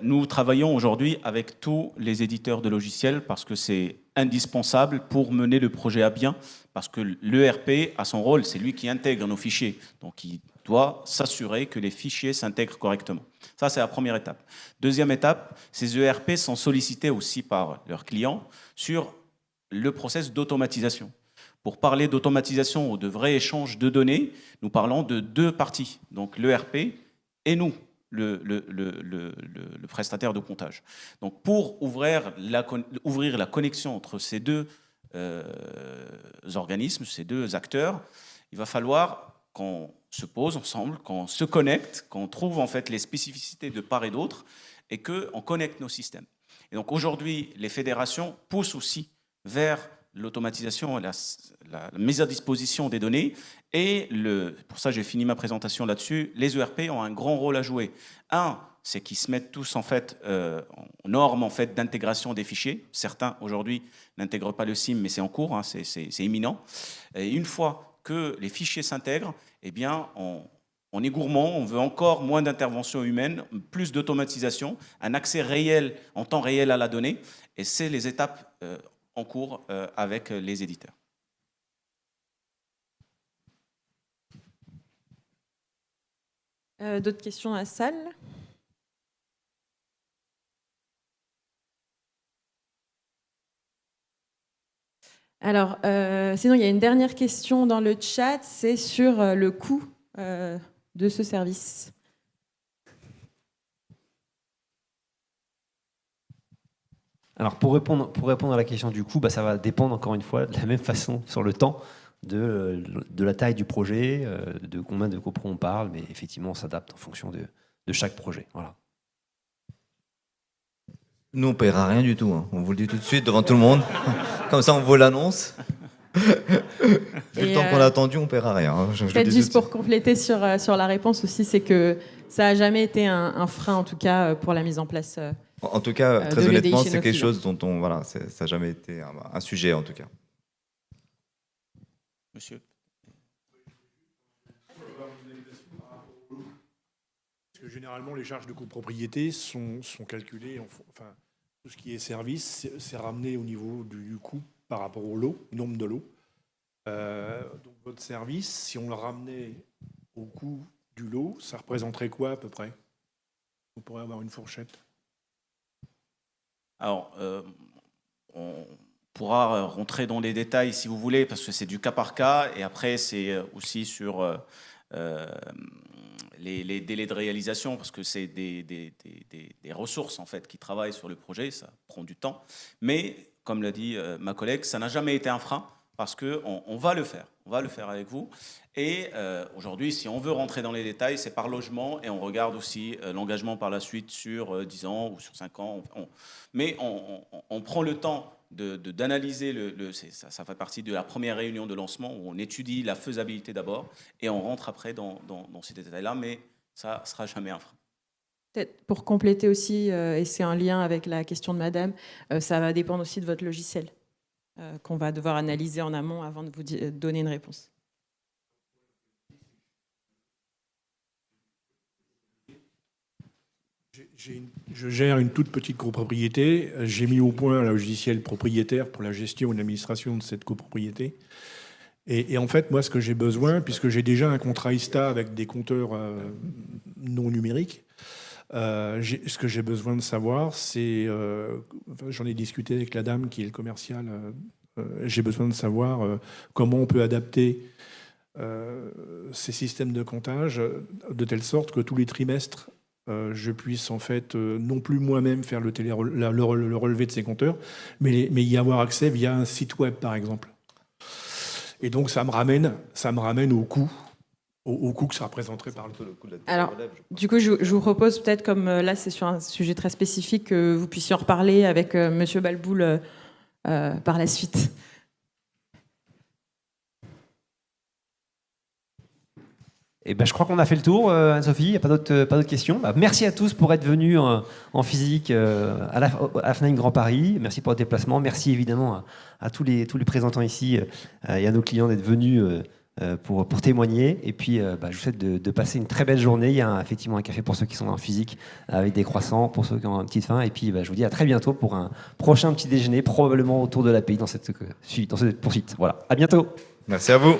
Nous travaillons aujourd'hui avec tous les éditeurs de logiciels parce que c'est indispensable pour mener le projet à bien, parce que l'ERP a son rôle, c'est lui qui intègre nos fichiers. Donc, il doit s'assurer que les fichiers s'intègrent correctement. Ça, c'est la première étape. Deuxième étape, ces ERP sont sollicités aussi par leurs clients sur le process d'automatisation. Pour parler d'automatisation ou de vrai échange de données, nous parlons de 2 parties, donc l'ERP et nous, le prestataire de comptage. Donc pour ouvrir la connexion entre ces 2 organismes, ces 2 acteurs, il va falloir qu'on se pose ensemble, qu'on se connecte, qu'on trouve en fait les spécificités de part et d'autre et qu'on connecte nos systèmes. Et donc aujourd'hui, les fédérations poussent aussi vers l'automatisation, la mise à disposition des données. Et pour ça, j'ai fini ma présentation là-dessus. Les ERP ont un grand rôle à jouer. Un, c'est qu'ils se mettent tous en fait en normes en fait d'intégration des fichiers. Certains aujourd'hui n'intègrent pas le SIM, mais c'est en cours, hein, c'est imminent. Et une fois que les fichiers s'intègrent, eh bien, on est gourmand, on veut encore moins d'intervention humaine, plus d'automatisation, un accès réel, en temps réel à la donnée. Et c'est les étapes en cours avec les éditeurs. D'autres questions dans la salle ? Alors, sinon, il y a une dernière question dans le chat, c'est sur le coût de ce service. Alors, pour répondre à la question du coût, ça va dépendre encore une fois de la même façon sur le temps de la taille du projet, de combien de copros on parle, mais effectivement, on s'adapte en fonction de chaque projet. Voilà. Nous, on ne paiera rien du tout. Hein. On vous le dit tout de suite devant tout le monde. Comme ça, on vaut l'annonce. Vu le temps qu'on a attendu, on ne paiera rien. Hein. Peut-être juste pour compléter sur la réponse aussi, c'est que ça n'a jamais été un frein, en tout cas, pour la mise en place. En tout cas, très honnêtement, c'est quelque chose dont ça n'a jamais été un sujet, en tout cas. Monsieur. Parce que généralement, les charges de copropriété sont calculées, enfin, tout ce qui est service, c'est ramené au niveau du coût par rapport au lot, nombre de lots. Donc votre service, si on le ramenait au coût du lot, ça représenterait quoi à peu près? On pourrait avoir une fourchette. Alors, on pourra rentrer dans les détails si vous voulez, parce que c'est du cas par cas, et après c'est aussi sur les délais de réalisation, parce que c'est des ressources en fait qui travaillent sur le projet, ça prend du temps. Mais comme l'a dit ma collègue, ça n'a jamais été un frein, parce qu'on va le faire. On va le faire avec vous. Et aujourd'hui, si on veut rentrer dans les détails, c'est par logement, et on regarde aussi l'engagement par la suite sur 10 ans ou sur 5 ans. Mais on prend le temps d'analyser, ça fait partie de la première réunion de lancement, où on étudie la faisabilité d'abord, et on rentre après dans ces détails-là, mais ça ne sera jamais un frein. Peut-être pour compléter aussi, et c'est un lien avec la question de madame, ça va dépendre aussi de votre logiciel, qu'on va devoir analyser en amont avant de vous donner une réponse. Je gère une toute petite copropriété. J'ai mis au point un logiciel propriétaire pour la gestion et l'administration de cette copropriété. Et en fait, moi, ce que j'ai besoin, puisque j'ai déjà un contrat ISTA avec des compteurs non numériques, ce que j'ai besoin de savoir, c'est... j'en ai discuté avec la dame qui est le commercial. J'ai besoin de savoir comment on peut adapter ces systèmes de comptage de telle sorte que tous les trimestres, je puisse en fait non plus moi-même faire le relevé de ces compteurs, mais y avoir accès via un site web par exemple. Et donc ça me ramène au coût que ça représenterait par le coût de la Alors, du coup, je vous propose peut-être, comme là c'est sur un sujet très spécifique, que vous puissiez en reparler avec Monsieur Balboul par la suite. Et je crois qu'on a fait le tour, Anne-Sophie, il n'y a pas d'autres questions. Merci à tous pour être venus en physique à la FNAIM Grand Paris. Merci pour votre déplacement. Merci évidemment à tous les présentants ici et à nos clients d'être venus pour témoigner. Et puis, je vous souhaite de passer une très belle journée. Il y a effectivement un café pour ceux qui sont en physique avec des croissants, pour ceux qui ont une petite faim. Et puis, je vous dis à très bientôt pour un prochain petit déjeuner, probablement autour de l'API dans cette poursuite. Voilà, à bientôt. Merci à vous.